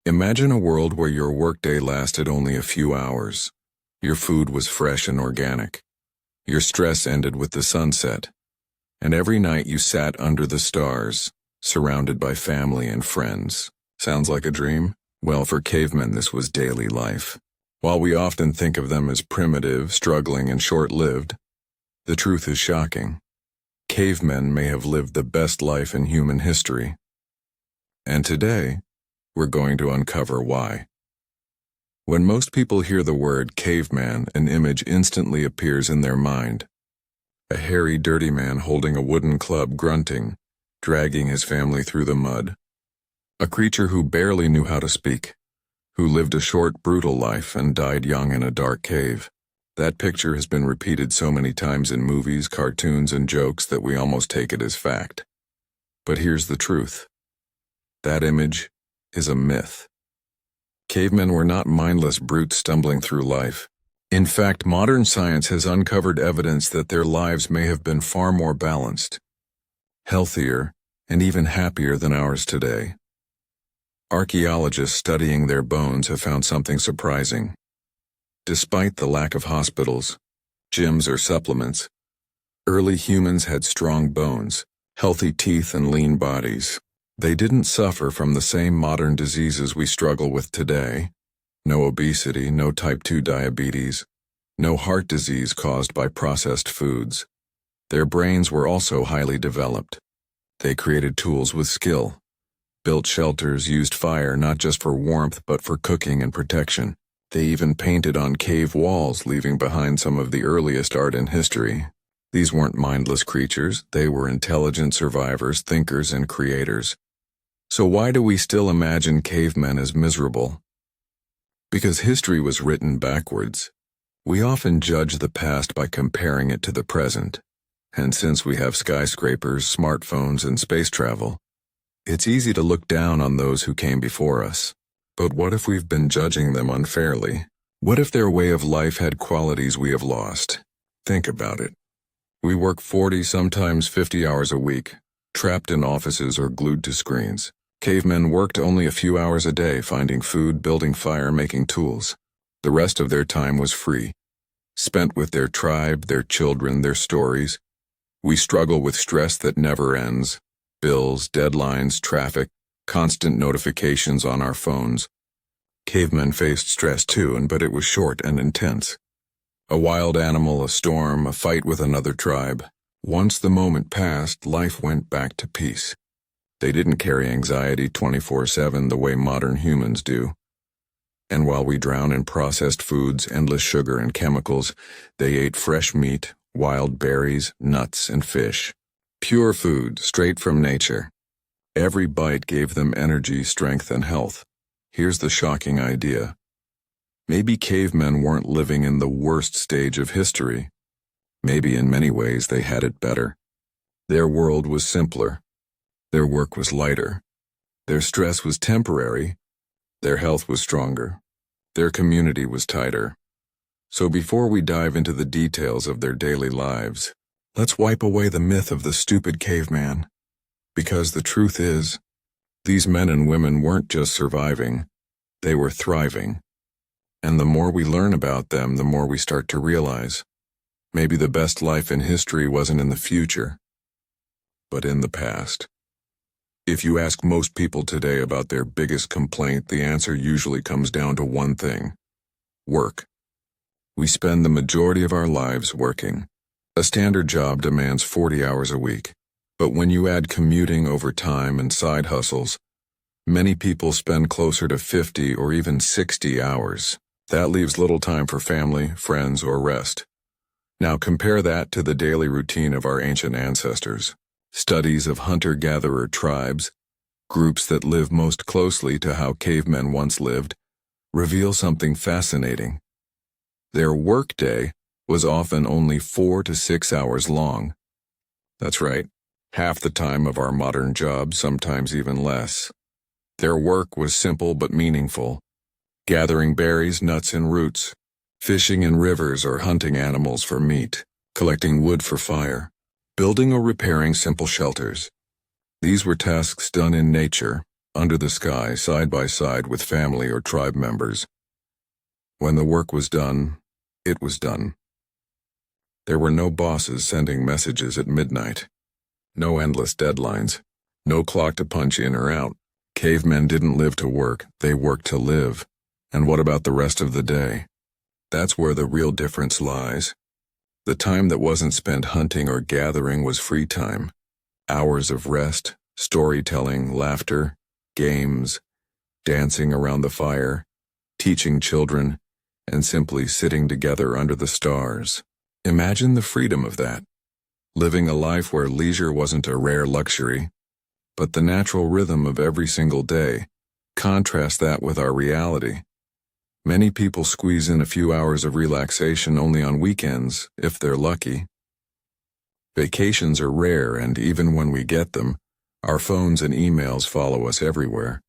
Imagine a world where your workday lasted only a few hours. Your food was fresh and organic. Your stress ended with the sunset. And every night you sat under the stars, surrounded by family and friends. Sounds like a dream? Well, for cavemen this was daily life. While we often think of them as primitive, struggling, and short-lived, the truth is shocking. Cavemen may have lived the best life in human history. And today, we're going to uncover why. When most people hear the word caveman, an image instantly appears in their mind. A hairy, dirty man holding a wooden club grunting, dragging his family through the mud. A creature who barely knew how to speak, who lived a short, brutal life and died young in a dark cave. That picture has been repeated so many times in movies, cartoons, and jokes that we almost take it as fact. But here's the truth. That image is a myth. Cavemen were not mindless brutes stumbling through life. In fact, modern science has uncovered evidence that their lives may have been far more balanced, healthier, and even happier than ours today. Archaeologists studying their bones have found something surprising. Despite the lack of hospitals, gyms, or supplements, early humans had strong bones, healthy teeth, and lean bodies. They didn't suffer from the same modern diseases we struggle with today. No obesity, no type 2 diabetes, no heart disease caused by processed foods. Their brains were also highly developed. They created tools with skill, built shelters, used fire not just for warmth but for cooking and protection. They even painted on cave walls, leaving behind some of the earliest art in history. These weren't mindless creatures, they were intelligent survivors, thinkers, and creators. So why do we still imagine cavemen as miserable? Because history was written backwards. We often judge the past by comparing it to the present. And since we have skyscrapers, smartphones, and space travel, it's easy to look down on those who came before us. But what if we've been judging them unfairly? What if their way of life had qualities we have lost? Think about it. We work 40, sometimes 50 hours a week, trapped in offices or glued to screens. Cavemen worked only a few hours a day, finding food, building fire, making tools. The rest of their time was free, spent with their tribe, their children, their stories. We struggle with stress that never ends. Bills, deadlines, traffic, constant notifications on our phones. Cavemen faced stress too, but it was short and intense. A wild animal, a storm, a fight with another tribe. Once the moment passed, life went back to peace. They didn't carry anxiety 24/7 the way modern humans do. And while we drown in processed foods, endless sugar, and chemicals, they ate fresh meat, wild berries, nuts, and fish. Pure food, straight from nature. Every bite gave them energy, strength, and health. Here's the shocking idea. Maybe cavemen weren't living in the worst stage of history. Maybe in many ways they had it better. Their world was simpler. Their work was lighter. Their stress was temporary. Their health was stronger. Their community was tighter. So before we dive into the details of their daily lives, let's wipe away the myth of the stupid caveman. Because the truth is, these men and women weren't just surviving, they were thriving. And the more we learn about them, the more we start to realize, maybe the best life in history wasn't in the future, but in the past. If you ask most people today about their biggest complaint, the answer usually comes down to one thing: work. We spend the majority of our lives working. A standard job demands 40 hours a week. But when you add commuting, overtime, and side hustles, many people spend closer to 50 or even 60 hours. That leaves little time for family, friends, or rest. Now compare that to the daily routine of our ancient ancestors. Studies of hunter-gatherer tribes, groups that live most closely to how cavemen once lived, reveal something fascinating. Their workday was often only 4 to 6 hours long. That's right. Half the time of our modern jobs, sometimes even less. Their work was simple but meaningful, gathering berries, nuts, and roots, fishing in rivers or hunting animals for meat, collecting wood for fire, building or repairing simple shelters. These were tasks done in nature, under the sky side by side with family or tribe members. When the work was done, it was done. There were no bosses sending messages at midnight. No endless deadlines. No clock to punch in or out. Cavemen didn't live to work, they worked to live. And what about the rest of the day? That's where the real difference lies. The time that wasn't spent hunting or gathering was free time. Hours of rest, storytelling, laughter, games, dancing around the fire, teaching children, and simply sitting together under the stars. Imagine the freedom of that. Living a life where leisure wasn't a rare luxury, but the natural rhythm of every single day. Contrast that with our reality. Many people squeeze in a few hours of relaxation only on weekends, if they're lucky. Vacations are rare, and even when we get them, our phones and emails follow us everywhere.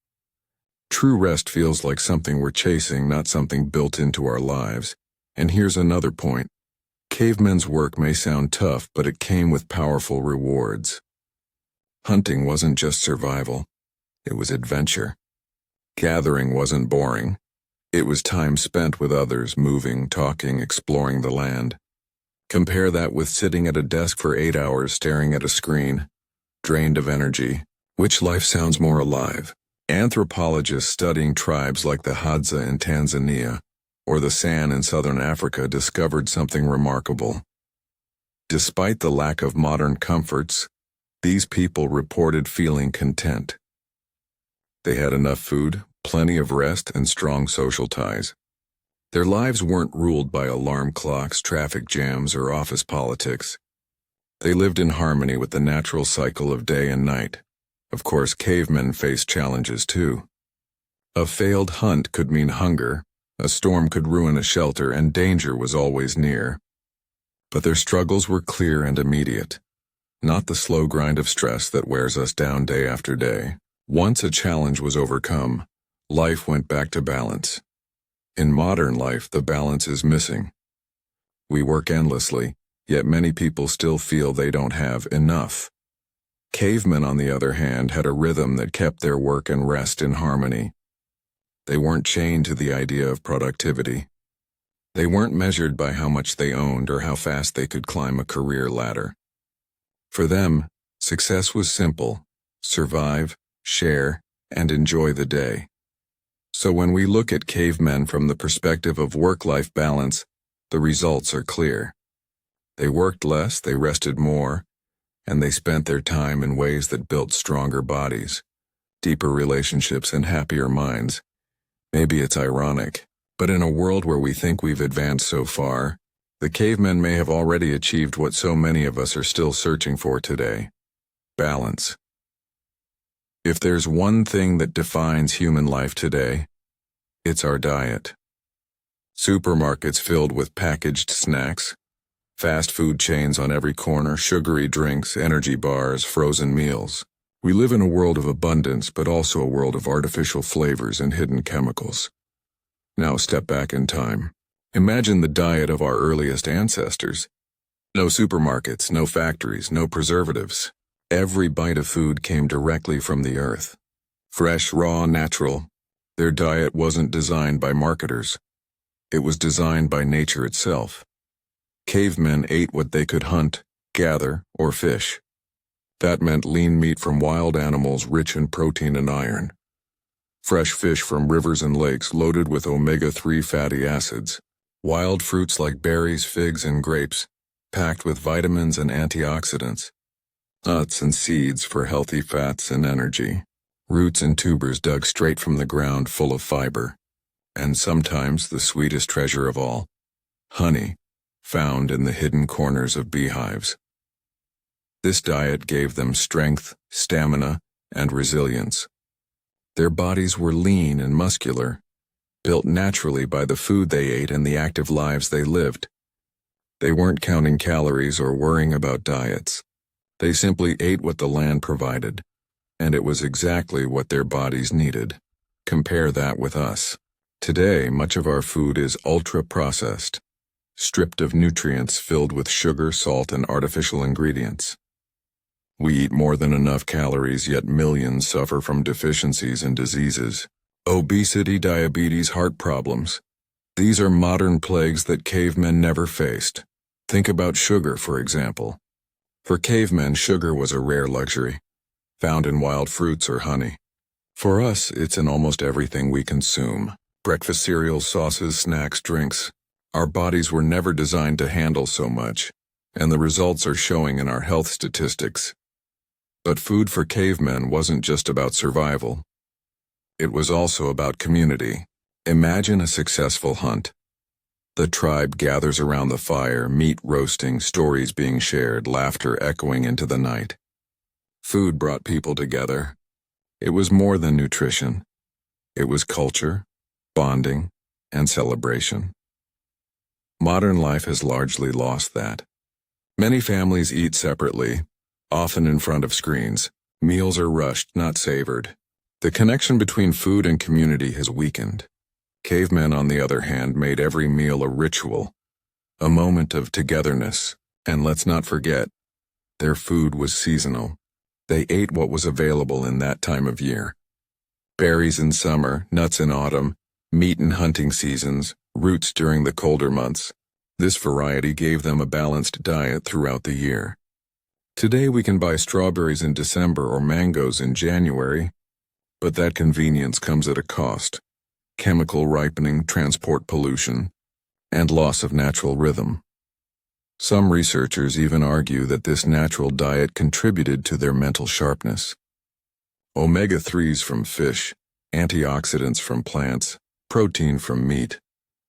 True rest feels like something we're chasing, not something built into our lives. And here's another point. Cavemen's work may sound tough, but it came with powerful rewards. Hunting wasn't just survival, it was adventure. Gathering wasn't boring. It was time spent with others, moving, talking, exploring the land. Compare that with sitting at a desk for 8 hours staring at a screen, drained of energy. Which life sounds more alive? Anthropologists studying tribes like the Hadza in Tanzania or the San in southern Africa discovered something remarkable. Despite the lack of modern comforts, these people reported feeling content. They had enough food, plenty of rest, and strong social ties. Their lives weren't ruled by alarm clocks, traffic jams, or office politics. They lived in harmony with the natural cycle of day and night. Of course, cavemen faced challenges too. A failed hunt could mean hunger, a storm could ruin a shelter, and danger was always near. But their struggles were clear and immediate, not the slow grind of stress that wears us down day after day. Once a challenge was overcome, life went back to balance. In modern life, the balance is missing. We work endlessly, yet many people still feel they don't have enough. Cavemen, on the other hand, had a rhythm that kept their work and rest in harmony. They weren't chained to the idea of productivity. They weren't measured by how much they owned or how fast they could climb a career ladder. For them, success was simple: survive, share, and enjoy the day. So when we look at cavemen from the perspective of work-life balance, the results are clear. They worked less, they rested more, and they spent their time in ways that built stronger bodies, deeper relationships, and happier minds. Maybe it's ironic, but in a world where we think we've advanced so far, the cavemen may have already achieved what so many of us are still searching for today: balance. If there's one thing that defines human life today, it's our diet. Supermarkets filled with packaged snacks, fast food chains on every corner, sugary drinks, energy bars, frozen meals. We live in a world of abundance, but also a world of artificial flavors and hidden chemicals. Now step back in time. Imagine the diet of our earliest ancestors. No supermarkets, no factories, no preservatives. Every bite of food came directly from the earth. Fresh, raw, natural. Their diet wasn't designed by marketers. It was designed by nature itself. Cavemen ate what they could hunt, gather, or fish. That meant lean meat from wild animals rich in protein and iron. Fresh fish from rivers and lakes loaded with omega-3 fatty acids. Wild fruits like berries, figs, and grapes, packed with vitamins and antioxidants. Nuts and seeds for healthy fats and energy. Roots and tubers dug straight from the ground full of fiber. And sometimes the sweetest treasure of all, honey, found in the hidden corners of beehives. This diet gave them strength, stamina, and resilience. Their bodies were lean and muscular, built naturally by the food they ate and the active lives they lived. They weren't counting calories or worrying about diets. They simply ate what the land provided, and it was exactly what their bodies needed. Compare that with us. Today, much of our food is ultra-processed, stripped of nutrients, filled with sugar, salt, and artificial ingredients. We eat more than enough calories, yet millions suffer from deficiencies and diseases. Obesity, diabetes, heart problems. These are modern plagues that cavemen never faced. Think about sugar, for example. For cavemen, sugar was a rare luxury, found in wild fruits or honey. For us, it's in almost everything we consume. Breakfast cereals, sauces, snacks, drinks. Our bodies were never designed to handle so much, and the results are showing in our health statistics. But food for cavemen wasn't just about survival. It was also about community. Imagine a successful hunt. The tribe gathers around the fire, meat roasting, stories being shared, laughter echoing into the night. Food brought people together. It was more than nutrition. It was culture, bonding, and celebration. Modern life has largely lost that. Many families eat separately, often in front of screens. Meals are rushed, not savored. The connection between food and community has weakened. Cavemen, on the other hand, made every meal a ritual, a moment of togetherness. And let's not forget, their food was seasonal. They ate what was available in that time of year. Berries in summer, nuts in autumn, meat in hunting seasons, roots during the colder months. This variety gave them a balanced diet throughout the year. Today we can buy strawberries in December or mangoes in January, but that convenience comes at a cost: chemical ripening, transport pollution, and loss of natural rhythm. Some researchers even argue that this natural diet contributed to their mental sharpness. Omega-3s from fish, antioxidants from plants, protein from meat,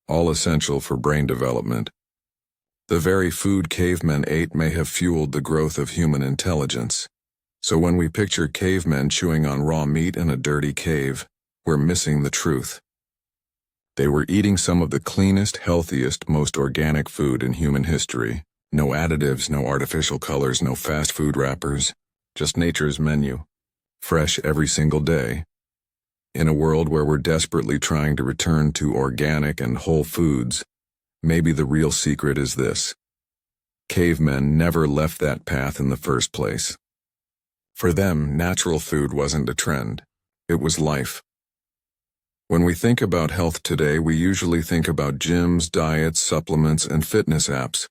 all essential for brain development. The very food cavemen ate may have fueled the growth of human intelligence. So when we picture cavemen chewing on raw meat in a dirty cave, we're missing the truth. They were eating some of the cleanest, healthiest, most organic food in human history. No additives, no artificial colors, no fast food wrappers, just nature's menu. Fresh every single day. In a world where we're desperately trying to return to organic and whole foods, maybe the real secret is this: cavemen never left that path in the first place. For them, natural food wasn't a trend. It was life. When we think about health today, we usually think about gyms, diets, supplements, and fitness apps.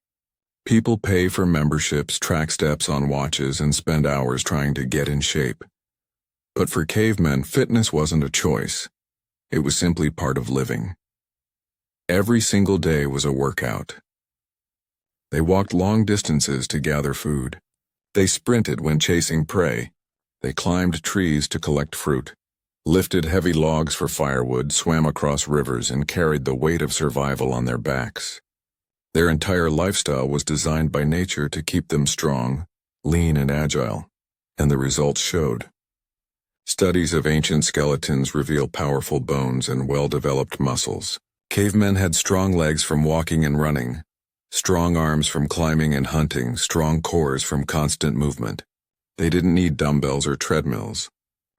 People pay for memberships, track steps on watches, and spend hours trying to get in shape. But for cavemen, fitness wasn't a choice. It was simply part of living. Every single day was a workout. They walked long distances to gather food. They sprinted when chasing prey. They climbed trees to collect fruit, lifted heavy logs for firewood, swam across rivers, and carried the weight of survival on their backs. Their entire lifestyle was designed by nature to keep them strong, lean, and agile, and the results showed. Studies of ancient skeletons reveal powerful bones and well-developed muscles. Cavemen had strong legs from walking and running, strong arms from climbing and hunting, strong cores from constant movement. They didn't need dumbbells or treadmills.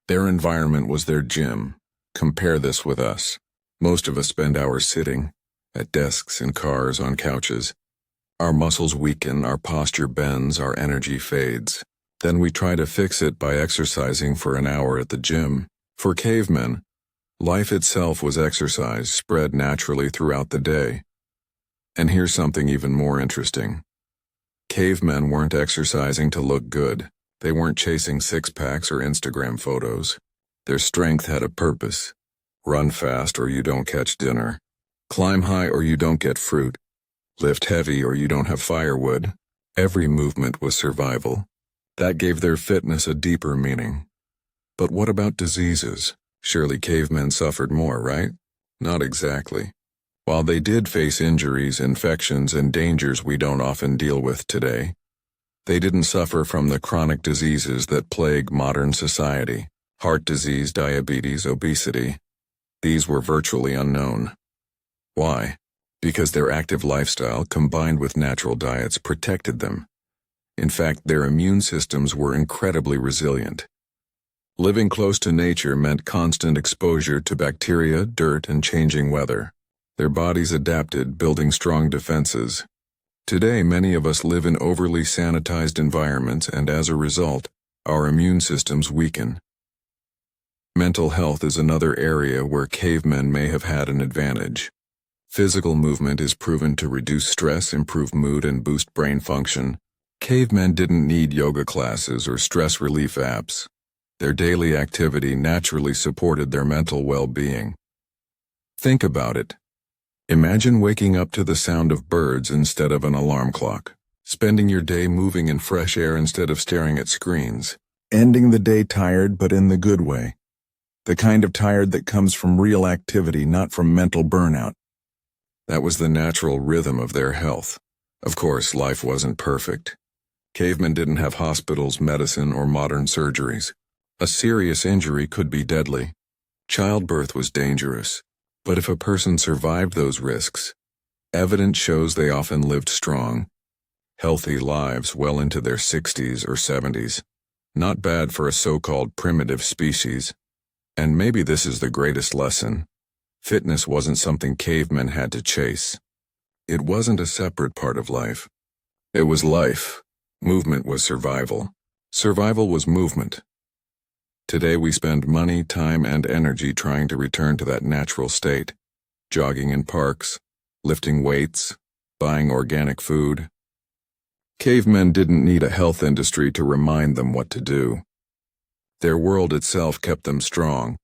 Their environment was their gym. Compare this with us. Most of us spend hours sitting, at desks, in cars, on couches. Our muscles weaken, our posture bends, our energy fades. Then we try to fix it by exercising for an hour at the gym. For cavemen, life itself was exercise spread naturally throughout the day. And here's something even more interesting. Cavemen weren't exercising to look good. They weren't chasing six-packs or Instagram photos. Their strength had a purpose. Run fast or you don't catch dinner. Climb high or you don't get fruit. Lift heavy or you don't have firewood. Every movement was survival. That gave their fitness a deeper meaning. But what about diseases? Surely cavemen suffered more, right? Not exactly. While they did face injuries, infections, and dangers we don't often deal with today, they didn't suffer from the chronic diseases that plague modern society. Heart disease, diabetes, obesity. These were virtually unknown. Why? Because their active lifestyle combined with natural diets protected them. In fact, their immune systems were incredibly resilient. Living close to nature meant constant exposure to bacteria, dirt, and changing weather. Their bodies adapted, building strong defenses. Today, many of us live in overly sanitized environments, and as a result, our immune systems weaken. Mental health is another area where cavemen may have had an advantage. Physical movement is proven to reduce stress, improve mood, and boost brain function. Cavemen didn't need yoga classes or stress relief apps. Their daily activity naturally supported their mental well-being. Think about it. Imagine waking up to the sound of birds instead of an alarm clock, spending your day moving in fresh air instead of staring at screens, ending the day tired but in the good way. The kind of tired that comes from real activity, not from mental burnout. That was the natural rhythm of their health. Of course, life wasn't perfect. Cavemen didn't have hospitals, medicine, or modern surgeries. A serious injury could be deadly. Childbirth was dangerous. But if a person survived those risks, evidence shows they often lived strong, healthy lives well into their 60s or 70s. Not bad for a so-called primitive species. And maybe this is the greatest lesson. Fitness wasn't something cavemen had to chase. It wasn't a separate part of life. It was life. Movement was survival. Survival was movement. Today we spend money, time, and energy trying to return to that natural state. Jogging in parks, lifting weights, buying organic food. Cavemen didn't need a health industry to remind them what to do. Their world itself kept them strong.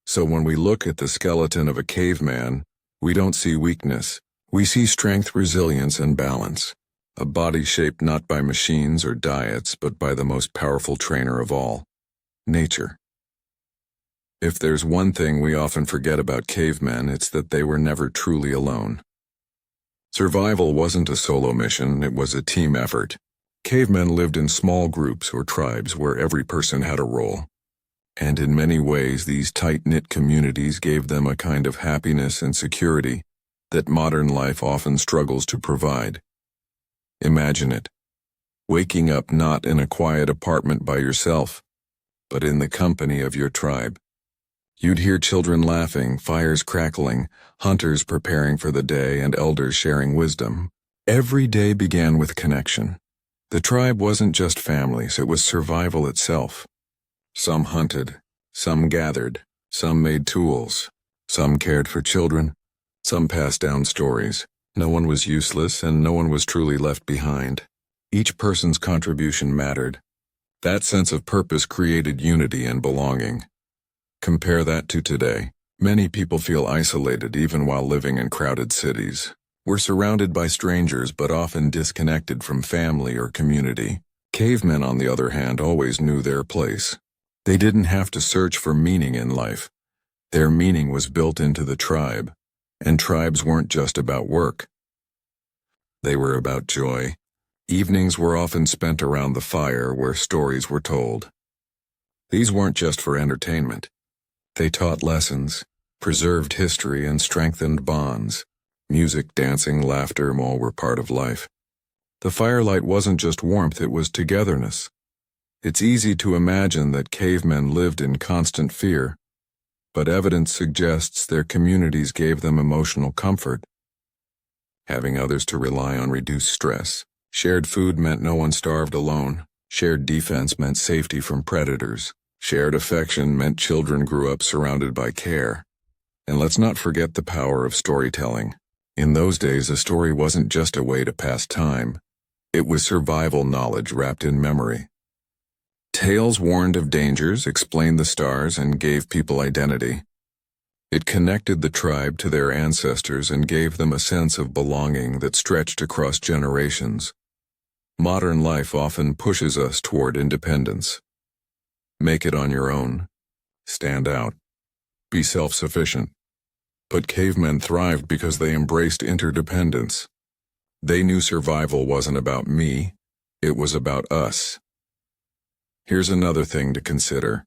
So when we look at the skeleton of a caveman, we don't see weakness. We see strength, resilience, and balance. A body shaped not by machines or diets, but by the most powerful trainer of all, nature. If there's one thing we often forget about cavemen, it's that they were never truly alone. Survival wasn't a solo mission, it was a team effort. Cavemen lived in small groups or tribes where every person had a role. And in many ways, these tight-knit communities gave them a kind of happiness and security that modern life often struggles to provide. Imagine it. Waking up not in a quiet apartment by yourself, but in the company of your tribe. You'd hear children laughing, fires crackling, hunters preparing for the day, and elders sharing wisdom. Every day began with connection. The tribe wasn't just families, it was survival itself. Some hunted, some gathered, some made tools, some cared for children, some passed down stories. No one was useless and no one was truly left behind. Each person's contribution mattered. That sense of purpose created unity and belonging. Compare that to today. Many people feel isolated even while living in crowded cities. We're surrounded by strangers but often disconnected from family or community. Cavemen, on the other hand, always knew their place. They didn't have to search for meaning in life. Their meaning was built into the tribe, and tribes weren't just about work. They were about joy. Evenings were often spent around the fire where stories were told. These weren't just for entertainment. They taught lessons, preserved history, and strengthened bonds. Music, dancing, laughter, all were part of life. The firelight wasn't just warmth, it was togetherness. It's easy to imagine that cavemen lived in constant fear, but evidence suggests their communities gave them emotional comfort. Having others to rely on reduced stress. Shared food meant no one starved alone. Shared defense meant safety from predators. Shared affection meant children grew up surrounded by care. And let's not forget the power of storytelling. In those days, a story wasn't just a way to pass time. It was survival knowledge wrapped in memory. Tales warned of dangers, explained the stars, and gave people identity. It connected the tribe to their ancestors and gave them a sense of belonging that stretched across generations. Modern life often pushes us toward independence. Make it on your own. Stand out. Be self-sufficient. But cavemen thrived because they embraced interdependence. They knew survival wasn't about me, it was about us. Here's another thing to consider.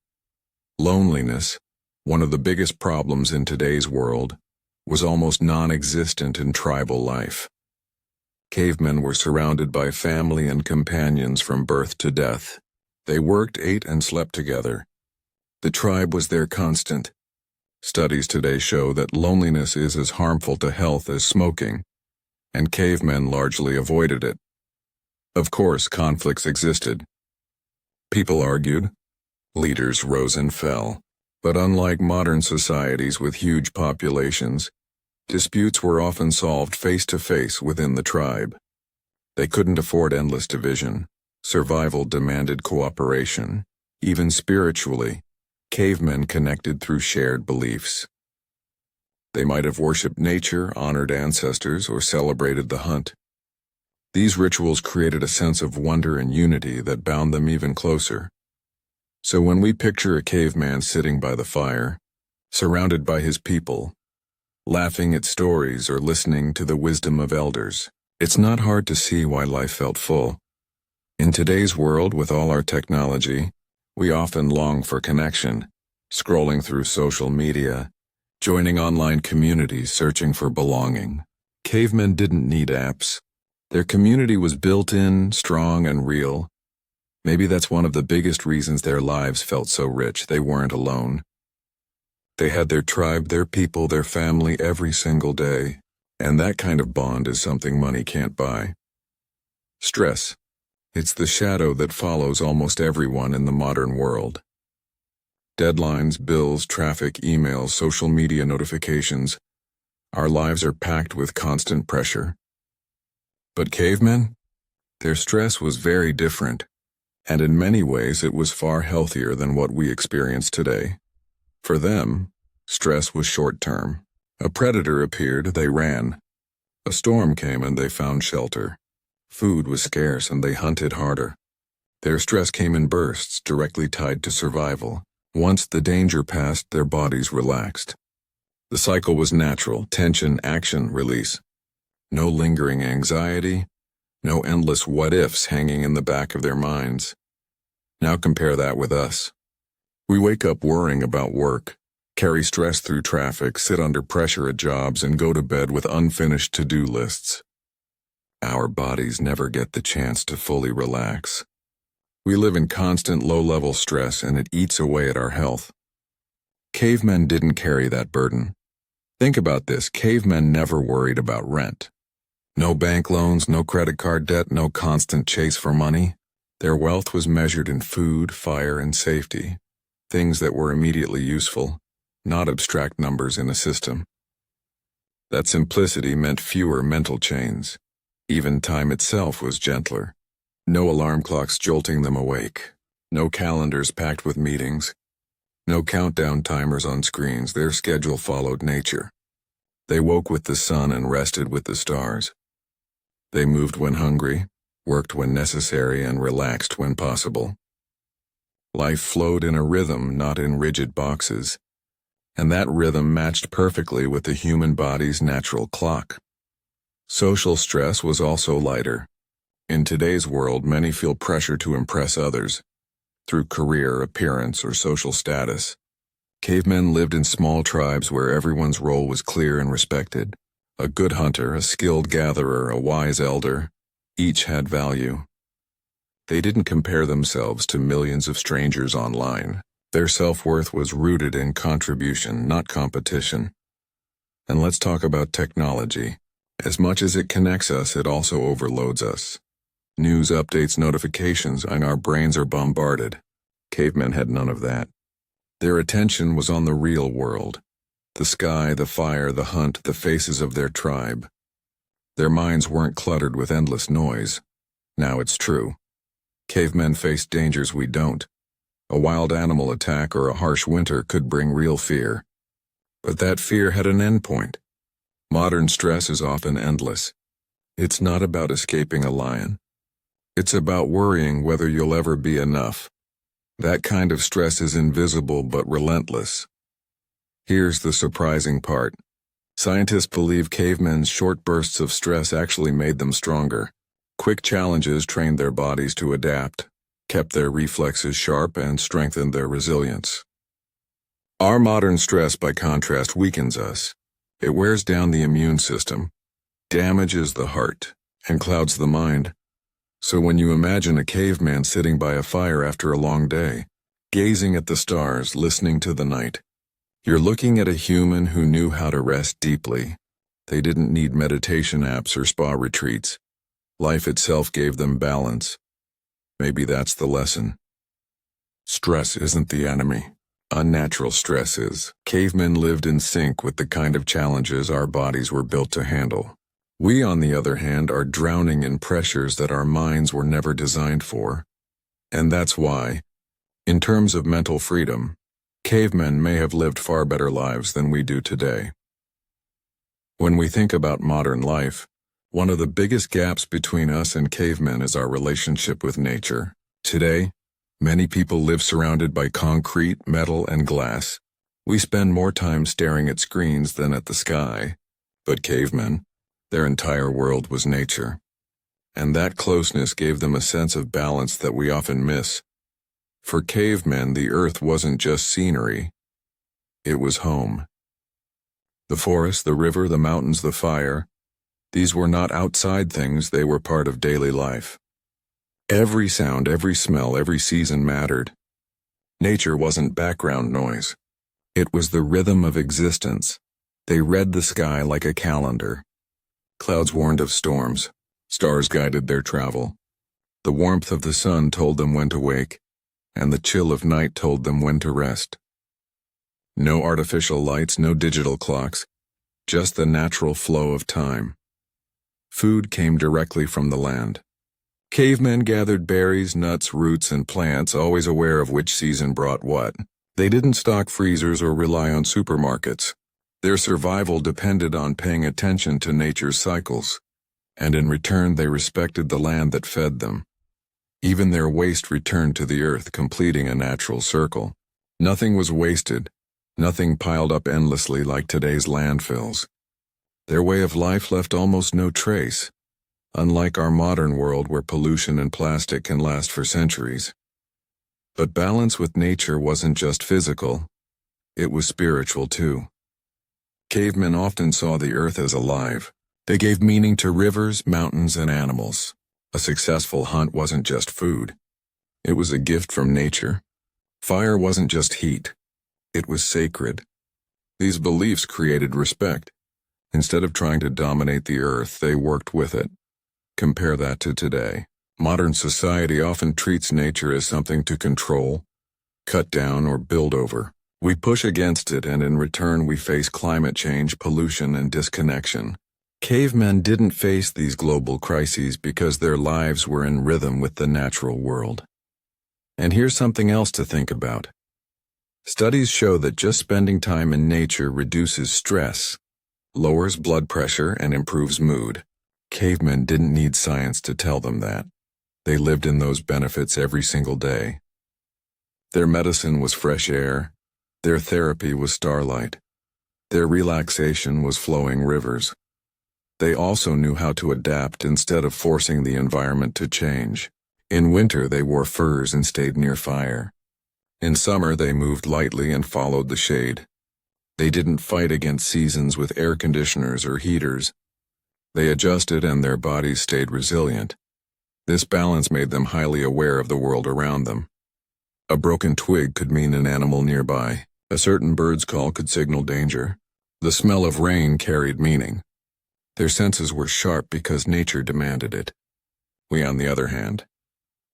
Loneliness, one of the biggest problems in today's world, was almost non-existent in tribal life. Cavemen were surrounded by family and companions from birth to death. They worked, ate, and slept together. The tribe was their constant. Studies today show that loneliness is as harmful to health as smoking, and cavemen largely avoided it. Of course, conflicts existed. People argued, leaders rose and fell, but unlike modern societies with huge populations, disputes were often solved face-to-face within the tribe. They couldn't afford endless division. Survival demanded cooperation. Even spiritually, cavemen connected through shared beliefs. They might have worshipped nature, honored ancestors, or celebrated the hunt. These rituals created a sense of wonder and unity that bound them even closer. So when we picture a caveman sitting by the fire, surrounded by his people, laughing at stories or listening to the wisdom of elders, it's not hard to see why life felt full. In today's world, with all our technology, we often long for connection, scrolling through social media, joining online communities, searching for belonging. Cavemen didn't need apps. Their community was built in, strong, and real. Maybe that's one of the biggest reasons their lives felt so rich. They weren't alone. They had their tribe, their people, their family every single day. And that kind of bond is something money can't buy. Stress. It's the shadow that follows almost everyone in the modern world. Deadlines, bills, traffic, emails, social media notifications. Our lives are packed with constant pressure. But cavemen? Their stress was very different, and in many ways it was far healthier than what we experience today. For them, stress was short-term. A predator appeared, they ran. A storm came and they found shelter. Food was scarce and they hunted harder. Their stress came in bursts, directly tied to survival. Once the danger passed, their bodies relaxed. The cycle was natural: tension, action, release. No lingering anxiety, no endless what-ifs hanging in the back of their minds. Now compare that with us. We wake up worrying about work, carry stress through traffic, sit under pressure at jobs, and go to bed with unfinished to-do lists. Our bodies never get the chance to fully relax. We live in constant low-level stress, and it eats away at our health. Cavemen didn't carry that burden. Think about this: cavemen never worried about rent. No bank loans, no credit card debt, no constant chase for money. Their wealth was measured in food, fire, and safety, things that were immediately useful, not abstract numbers in a system. That simplicity meant fewer mental chains. Even time itself was gentler. No alarm clocks jolting them awake. No calendars packed with meetings. No countdown timers on screens. Their schedule followed nature. They woke with the sun and rested with the stars. They moved when hungry, worked when necessary, and relaxed when possible. Life flowed in a rhythm, not in rigid boxes, and that rhythm matched perfectly with the human body's natural clock. Social stress was also lighter. In today's world, many feel pressure to impress others, through career, appearance, or social status. Cavemen lived in small tribes where everyone's role was clear and respected. A good hunter, a skilled gatherer, a wise elder, each had value. They didn't compare themselves to millions of strangers online. Their self-worth was rooted in contribution, not competition. And let's talk about technology. As much as it connects us, it also overloads us. News, updates, notifications, and our brains are bombarded. Cavemen had none of that. Their attention was on the real world. The sky, the fire, the hunt, the faces of their tribe. Their minds weren't cluttered with endless noise. Now it's true. Cavemen faced dangers we don't. A wild animal attack or a harsh winter could bring real fear. But that fear had an endpoint. Modern stress is often endless. It's not about escaping a lion. It's about worrying whether you'll ever be enough. That kind of stress is invisible but relentless. Here's the surprising part. Scientists believe cavemen's short bursts of stress actually made them stronger. Quick challenges trained their bodies to adapt, kept their reflexes sharp, and strengthened their resilience. Our modern stress, by contrast, weakens us. It wears down the immune system, damages the heart, and clouds the mind. So when you imagine a caveman sitting by a fire after a long day, gazing at the stars, listening to the night, you're looking at a human who knew how to rest deeply, They didn't need meditation apps or spa retreats. Life itself gave them balance. Maybe that's the lesson. Stress isn't the enemy. Unnatural stress is. Cavemen lived in sync with the kind of challenges our bodies were built to handle. We, on the other hand, are drowning in pressures that our minds were never designed for. And that's why, in terms of mental freedom, cavemen may have lived far better lives than we do today. When we think about modern life, one of the biggest gaps between us and cavemen is our relationship with nature. Today, many people live surrounded by concrete, metal, and glass. We spend more time staring at screens than at the sky. But cavemen, their entire world was nature. And that closeness gave them a sense of balance that we often miss. For cavemen, the earth wasn't just scenery. It was home. The forest, the river, the mountains, the fire, these were not outside things, they were part of daily life. Every sound, every smell, every season mattered. Nature wasn't background noise. It was the rhythm of existence. They read the sky like a calendar. Clouds warned of storms. Stars guided their travel. The warmth of the sun told them when to wake, and the chill of night told them when to rest. No artificial lights, no digital clocks, just the natural flow of time. Food came directly from the land. Cavemen gathered berries, nuts, roots, and plants, always aware of which season brought what. They didn't stock freezers or rely on supermarkets. Their survival depended on paying attention to nature's cycles, and in return they respected the land that fed them. Even their waste returned to the earth, completing a natural circle. Nothing was wasted, nothing piled up endlessly like today's landfills. Their way of life left almost no trace, unlike our modern world where pollution and plastic can last for centuries. But balance with nature wasn't just physical, it was spiritual too. Cavemen often saw the earth as alive. They gave meaning to rivers, mountains, and animals. A successful hunt wasn't just food. It was a gift from nature. Fire wasn't just heat. It was sacred. These beliefs created respect. Instead of trying to dominate the earth, they worked with it. Compare that to today. Modern society often treats nature as something to control, cut down, or build over. We push against it, and in return we face climate change, pollution, and disconnection. Cavemen didn't face these global crises because their lives were in rhythm with the natural world. And here's something else to think about. Studies show that just spending time in nature reduces stress, lowers blood pressure, and improves mood. Cavemen didn't need science to tell them that. They lived in those benefits every single day. Their medicine was fresh air. Their therapy was starlight. Their relaxation was flowing rivers. They also knew how to adapt instead of forcing the environment to change. In winter, they wore furs and stayed near fire. In summer, they moved lightly and followed the shade. They didn't fight against seasons with air conditioners or heaters. They adjusted and their bodies stayed resilient. This balance made them highly aware of the world around them. A broken twig could mean an animal nearby. A certain bird's call could signal danger. The smell of rain carried meaning. Their senses were sharp because nature demanded it. We, on the other hand,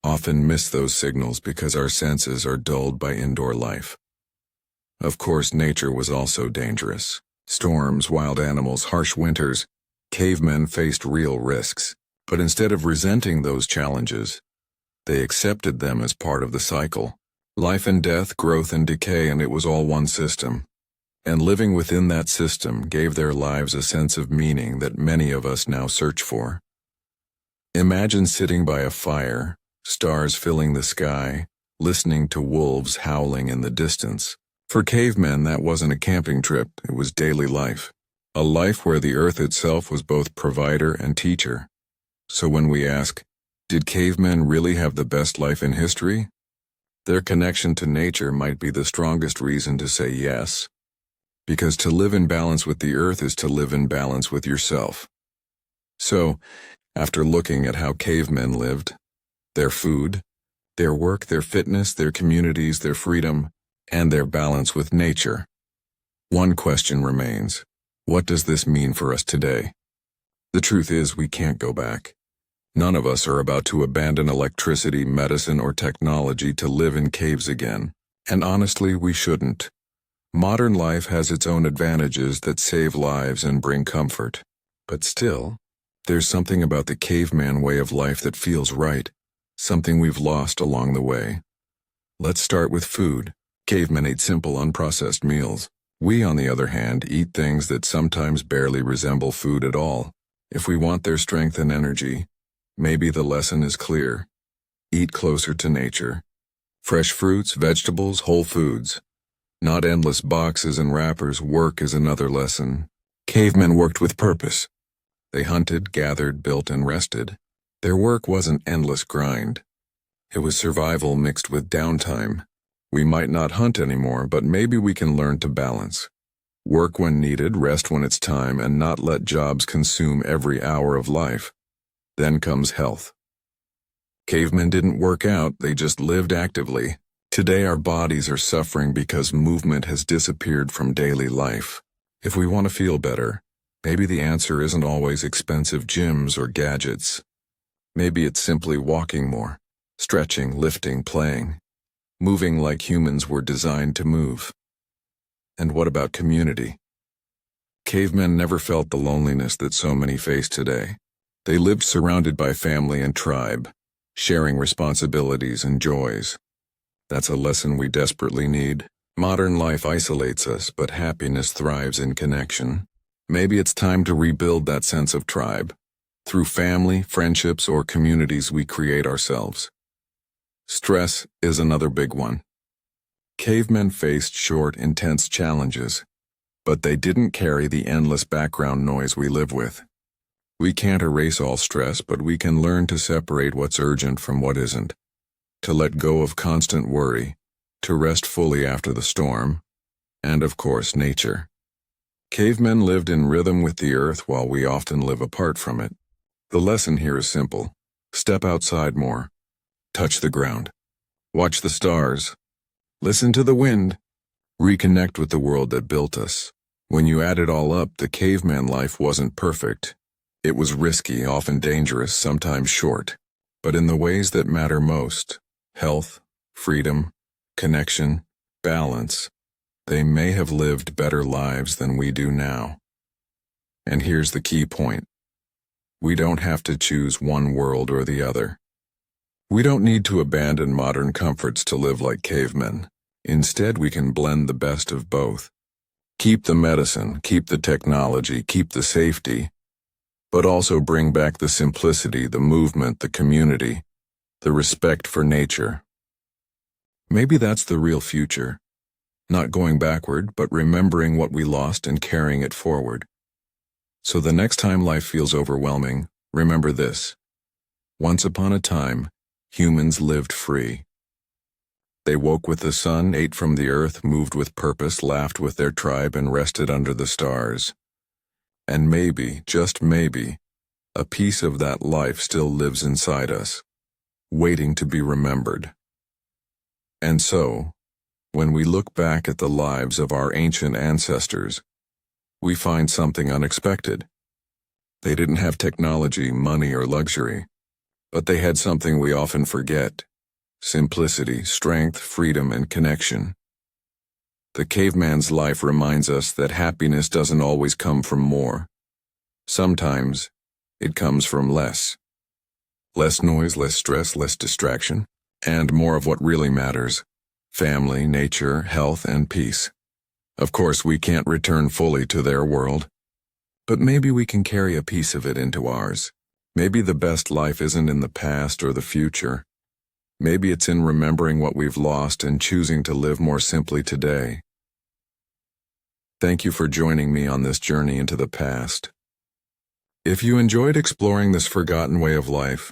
often miss those signals because our senses are dulled by indoor life. Of course, nature was also dangerous. Storms, wild animals, harsh winters. Cavemen faced real risks. But instead of resenting those challenges, they accepted them as part of the cycle. Life and death, growth and decay, and it was all one system. And living within that system gave their lives a sense of meaning that many of us now search for. Imagine sitting by a fire, stars filling the sky, listening to wolves howling in the distance. For cavemen, that wasn't a camping trip, it was daily life. A life where the earth itself was both provider and teacher. So when we ask, did cavemen really have the best life in history? Their connection to nature might be the strongest reason to say yes. Because to live in balance with the earth is to live in balance with yourself. So, after looking at how cavemen lived, their food, their work, their fitness, their communities, their freedom, and their balance with nature, one question remains. What does this mean for us today? The truth is, we can't go back. None of us are about to abandon electricity, medicine, or technology to live in caves again. And honestly, we shouldn't. Modern life has its own advantages that save lives and bring comfort. But still, there's something about the caveman way of life that feels right, something we've lost along the way. Let's start with food. Cavemen ate simple, unprocessed meals. We, on the other hand, eat things that sometimes barely resemble food at all. If we want their strength and energy, maybe the lesson is clear. Eat closer to nature. Fresh fruits, vegetables, whole foods. Not endless boxes and wrappers. Work is another lesson. Cavemen worked with purpose. They hunted, gathered, built, and rested. Their work wasn't endless grind. It was survival mixed with downtime. We might not hunt anymore, but maybe we can learn to balance. Work when needed, rest when it's time, and not let jobs consume every hour of life. Then comes health. Cavemen didn't work out, they just lived actively. Today our bodies are suffering because movement has disappeared from daily life. If we want to feel better, maybe the answer isn't always expensive gyms or gadgets. Maybe it's simply walking more, stretching, lifting, playing, moving like humans were designed to move. And what about community? Cavemen never felt the loneliness that so many face today. They lived surrounded by family and tribe, sharing responsibilities and joys. That's a lesson we desperately need. Modern life isolates us, but happiness thrives in connection. Maybe it's time to rebuild that sense of tribe. Through family, friendships, or communities we create ourselves. Stress is another big one. Cavemen faced short, intense challenges, but they didn't carry the endless background noise we live with. We can't erase all stress, but we can learn to separate what's urgent from what isn't. To let go of constant worry, to rest fully after the storm, and of course, nature. Cavemen lived in rhythm with the earth while we often live apart from it. The lesson here is simple. Step outside more. Touch the ground. Watch the stars. Listen to the wind. Reconnect with the world that built us. When you add it all up, the caveman life wasn't perfect. It was risky, often dangerous, sometimes short. But in the ways that matter most, health, freedom, connection, balance, they may have lived better lives than we do now. And here's the key point. We don't have to choose one world or the other. We don't need to abandon modern comforts to live like cavemen. Instead, we can blend the best of both. Keep the medicine, keep the technology, keep the safety, but also bring back the simplicity, the movement, the community, the respect for nature. Maybe that's the real future. Not going backward, but remembering what we lost and carrying it forward. So the next time life feels overwhelming, remember this. Once upon a time, humans lived free. They woke with the sun, ate from the earth, moved with purpose, laughed with their tribe, and rested under the stars. And maybe, just maybe, a piece of that life still lives inside us, waiting to be remembered. And so, when we look back at the lives of our ancient ancestors, we find something unexpected. They didn't have technology, money, or luxury, but they had something we often forget: simplicity, strength, freedom, and connection. The caveman's life reminds us that happiness doesn't always come from more. Sometimes, it comes from less. Less noise, less stress, less distraction, and more of what really matters: family, nature, health, and peace. Of course, we can't return fully to their world, but maybe we can carry a piece of it into ours. Maybe the best life isn't in the past or the future. Maybe it's in remembering what we've lost and choosing to live more simply today. Thank you for joining me on this journey into the past. If you enjoyed exploring this forgotten way of life,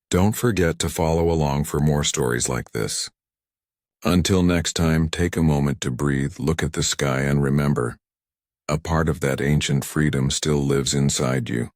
don't forget to follow along for more stories like this. Until next time, take a moment to breathe, look at the sky, and remember, a part of that ancient freedom still lives inside you.